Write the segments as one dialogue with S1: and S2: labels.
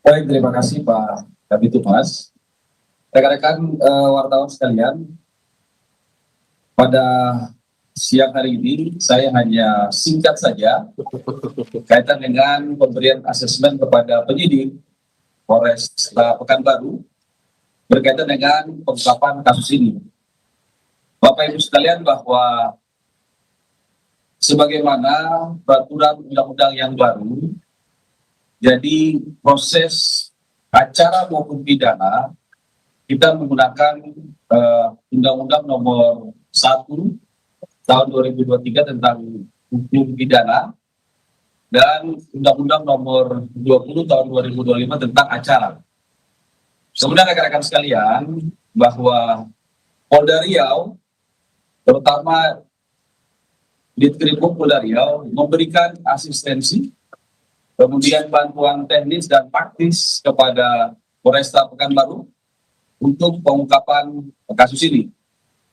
S1: Baik, terima kasih Pak Kabid Humas. Rekan-rekan wartawan sekalian, pada siang hari ini saya hanya singkat saja kaitan dengan pemberian asesmen kepada penyidik Polres Pekanbaru berkaitan dengan pengungkapan kasus ini. Bapak Ibu sekalian, bahwa sebagaimana peraturan undang-undang yang baru, jadi proses acara maupun pidana kita menggunakan Undang-Undang Nomor 1 Tahun 2023 tentang hukum pidana dan Undang-Undang Nomor 20 Tahun 2025 tentang acara. Kemudian rekan-rekan sekalian, bahwa Polda Riau, terutama Ditkrimum Polda Riau, memberikan asistensi, kemudian bantuan teknis dan praktis kepada Polresta Pekanbaru untuk pengungkapan kasus ini.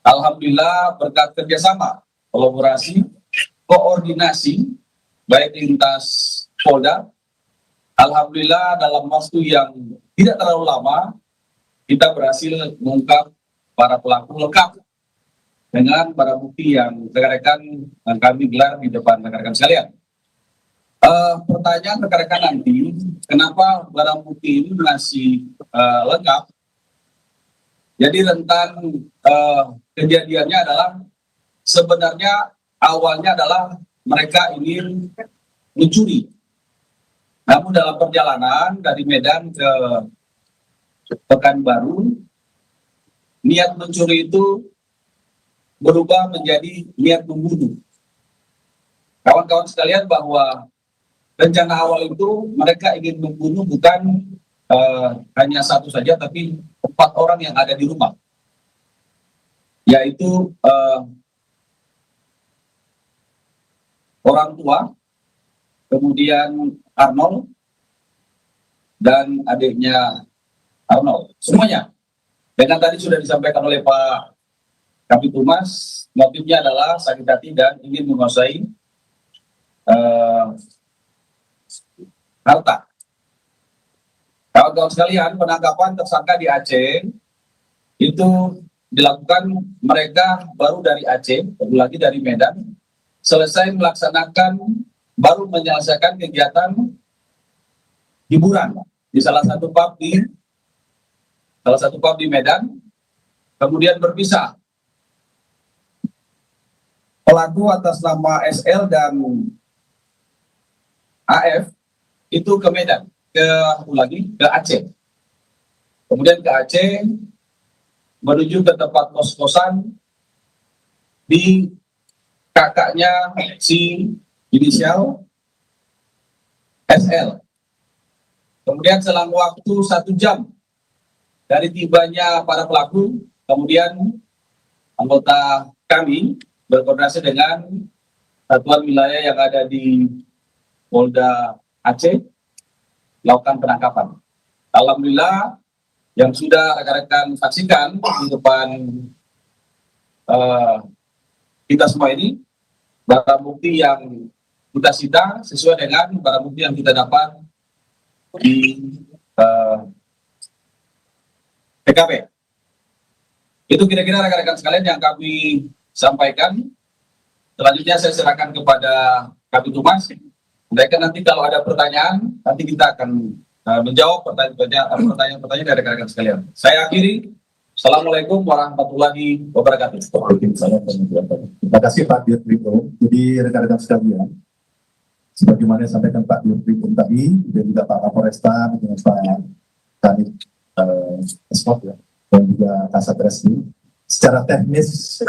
S1: Alhamdulillah berkat kerjasama, kolaborasi, koordinasi, baik lintas Polda, alhamdulillah dalam waktu yang tidak terlalu lama, kita berhasil mengungkap para pelaku lengkap dengan barang bukti yang rekan-rekan kami gelar di depan rekan-rekan sekalian. Pertanyaan rekan-rekan nanti, kenapa barang bukti ini masih lengkap? Jadi rentan kejadiannya adalah sebenarnya awalnya adalah mereka ingin mencuri. Namun dalam perjalanan dari Medan ke Pekanbaru, niat mencuri itu berubah menjadi niat membunuh. Kawan-kawan sekalian, bahwa rencana awal itu mereka ingin membunuh bukan hanya satu saja, tapi 4 orang yang ada di rumah, yaitu orang tua, kemudian Arnold, dan adiknya Arnold. Semuanya. Dengan tadi sudah disampaikan oleh Pak Kabid Humas, motifnya adalah sakit hati dan ingin menguasai harta. Kawan-kawan sekalian, penangkapan tersangka di Aceh itu dilakukan, mereka baru dari Aceh, lagi dari Medan, selesai baru menyelesaikan kegiatan hiburan di salah satu pub di Medan, kemudian berpisah. Pelaku atas nama SL dan AF itu ke Medan, ke Aceh. Kemudian ke Aceh, menuju ke tempat kos-kosan di kakaknya si inisial SL. Kemudian selang waktu 1 jam dari tibanya para pelaku, kemudian anggota kami berkoordinasi dengan satuan wilayah yang ada di Polda Aceh melakukan penangkapan. Alhamdulillah, yang sudah rekan-rekan saksikan di depan kita semua ini, barang bukti yang kita sita sesuai dengan barang bukti yang kita dapat di TKP. Itu kira-kira rekan-rekan sekalian yang kami sampaikan. Selanjutnya saya serahkan kepada Kabid Humas. Mereka nanti kalau ada pertanyaan, nanti kita akan menjawab pertanyaan-pertanyaan dari rekan-rekan sekalian. Saya akhiri. Assalamualaikum warahmatullahi wabarakatuh.
S2: Terima kasih Pak Dirkrimum. Jadi rekan-rekan sekalian, sebagaimana yang disampaikan Pak Dirkrimum tadi, dan juga Pak Kapolresta dengan Pak Kanit Esmod ya, dan juga Kasat Reskrim, secara teknis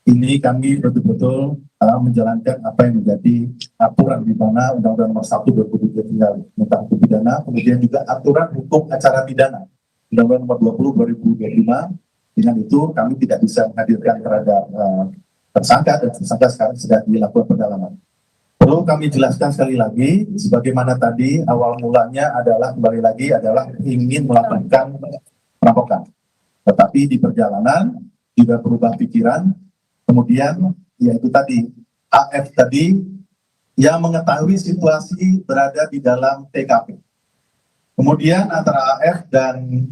S2: ini kami betul-betul menjalankan apa yang menjadi aturan di mana Undang-Undang Nomor 1 2023 tentang hukum pidana, kemudian juga aturan hukum acara pidana Undang-Undang Nomor 20 2025. Dengan itu kami tidak bisa menghadirkan terhadap tersangka, dan tersangka sekarang sedang dilakukan pendalaman. Perlu kami jelaskan sekali lagi, sebagaimana tadi awal mulanya adalah kembali lagi adalah ingin melakukan perampokan, tetapi di perjalanan juga berubah pikiran. Kemudian yaitu tadi AF tadi yang mengetahui situasi berada di dalam TKP. Kemudian antara AF dan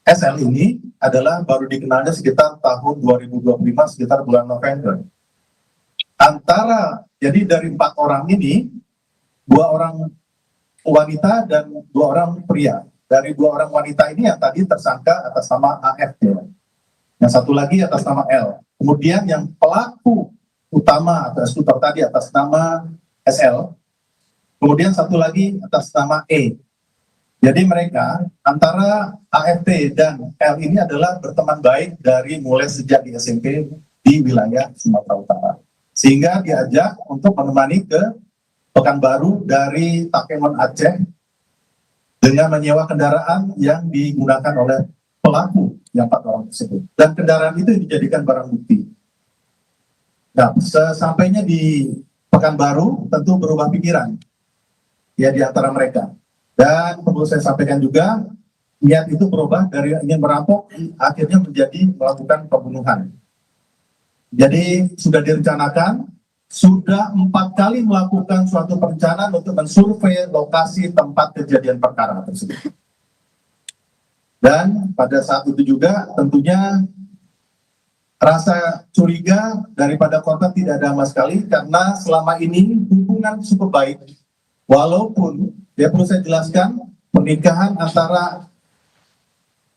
S2: SL ini adalah baru dikenalnya sekitar tahun 2025, sekitar bulan November. Jadi dari 4 orang ini, 2 orang wanita dan 2 orang pria. Dari 2 orang wanita ini yang tadi tersangka atas nama AF, ya. Yang satu lagi atas nama L. Kemudian yang pelaku utama atau eksekutor tadi atas nama SL. Kemudian satu lagi atas nama E. Jadi mereka antara AFT dan L ini adalah berteman baik dari mulai sejak di SMP di wilayah Sumatera Utara. Sehingga diajak untuk menemani ke Pekanbaru dari Takengon Aceh dengan menyewa kendaraan yang digunakan oleh pelaku yang 4 orang tersebut. Dan kendaraan itu dijadikan barang bukti. Nah, sesampainya di Pekanbaru tentu berubah pikiran ya di antara mereka. Dan perlu saya sampaikan juga, niat itu berubah dari ingin merampok, akhirnya menjadi melakukan pembunuhan. Jadi sudah direncanakan, sudah 4 kali melakukan suatu perencanaan untuk mensurvei lokasi tempat kejadian perkara tersebut. Dan pada saat itu juga tentunya rasa curiga daripada korban tidak ada sama sekali, karena selama ini hubungan cukup baik. Walaupun ya perlu saya jelaskan, pernikahan antara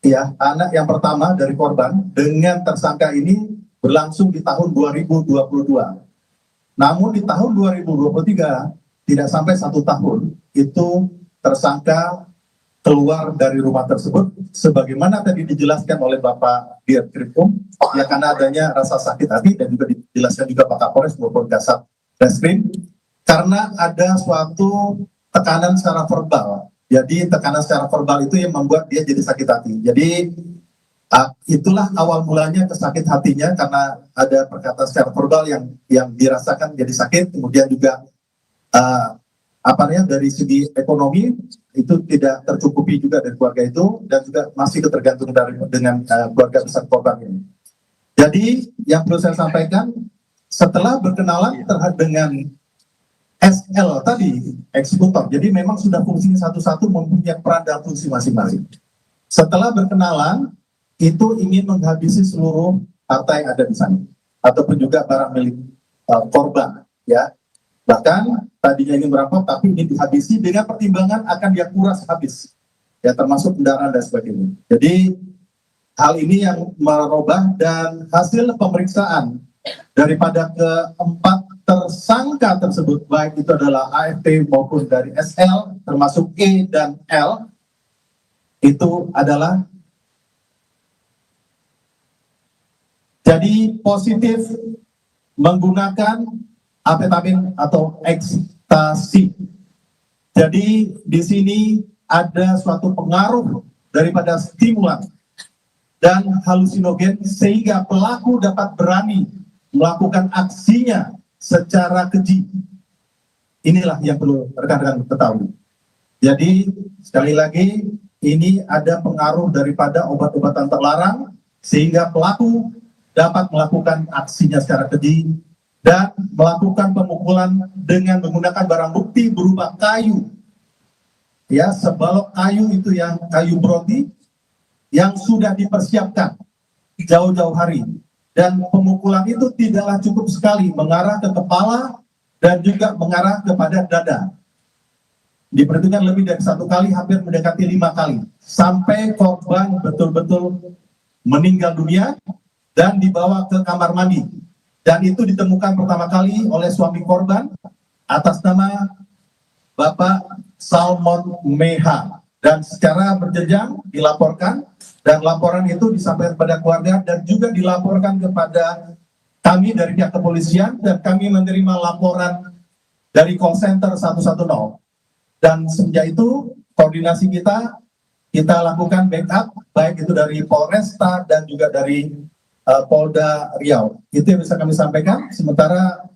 S2: ya anak yang pertama dari korban dengan tersangka ini berlangsung di tahun 2022. Namun di tahun 2023 tidak sampai 1 tahun itu tersangka keluar dari rumah tersebut, sebagaimana tadi dijelaskan oleh Bapak Dirkrimum, ya karena adanya rasa sakit hati, dan juga dijelaskan juga Pak Kapolres maupun Kasat Reskrim, karena ada suatu tekanan secara verbal. Jadi tekanan secara verbal itu yang membuat dia jadi sakit hati. Jadi itulah awal mulanya kesakit hatinya, karena ada perkataan secara verbal yang dirasakan jadi sakit. Kemudian juga dari segi ekonomi itu tidak tercukupi juga dari keluarga itu, dan juga masih ketergantungan dengan keluarga besar korban ini. Jadi yang perlu saya sampaikan, setelah berkenalan dengan SL tadi, eksekutor, jadi memang sudah fungsinya satu-satu mempunyai peran dan fungsi masing-masing. Setelah berkenalan, itu ingin menghabisi seluruh harta yang ada di sana, ataupun juga barang milik korban, ya. Bahkan tadinya ingin merampok, tapi ini dihabisi dengan pertimbangan akan dia kuras habis, ya, termasuk kendaraan dan sebagainya. Jadi hal ini yang merubah, dan hasil pemeriksaan daripada keempat tersangka tersebut, baik itu adalah AFT maupun dari SL, termasuk E dan L, itu adalah jadi positif menggunakan amfetamin atau ekstasi. Jadi di sini ada suatu pengaruh daripada stimulan dan halusinogen, sehingga pelaku dapat berani melakukan aksinya secara keji. Inilah yang perlu rekan-rekan ketahui. Jadi sekali lagi, ini ada pengaruh daripada obat-obatan terlarang, sehingga pelaku dapat melakukan aksinya secara keji dan melakukan pemukulan dengan menggunakan barang bukti berupa kayu. Ya, sebalok kayu itu, yang kayu broti yang sudah dipersiapkan jauh-jauh hari. Dan pemukulan itu tidaklah cukup sekali mengarah ke kepala dan juga mengarah kepada dada. Diperhitungkan lebih dari 1 kali, hampir mendekati 5 kali. Sampai korban betul-betul meninggal dunia dan dibawa ke kamar mandi. Dan itu ditemukan pertama kali oleh suami korban atas nama Bapak Salmon Meha. Dan secara berjenjang dilaporkan, dan laporan itu disampaikan kepada keluarga dan juga dilaporkan kepada kami dari pihak kepolisian, dan kami menerima laporan dari call center 110. Dan semenjak itu koordinasi kita lakukan backup, baik itu dari Polresta dan juga dari Polda Riau. Itu yang bisa kami sampaikan. Sementara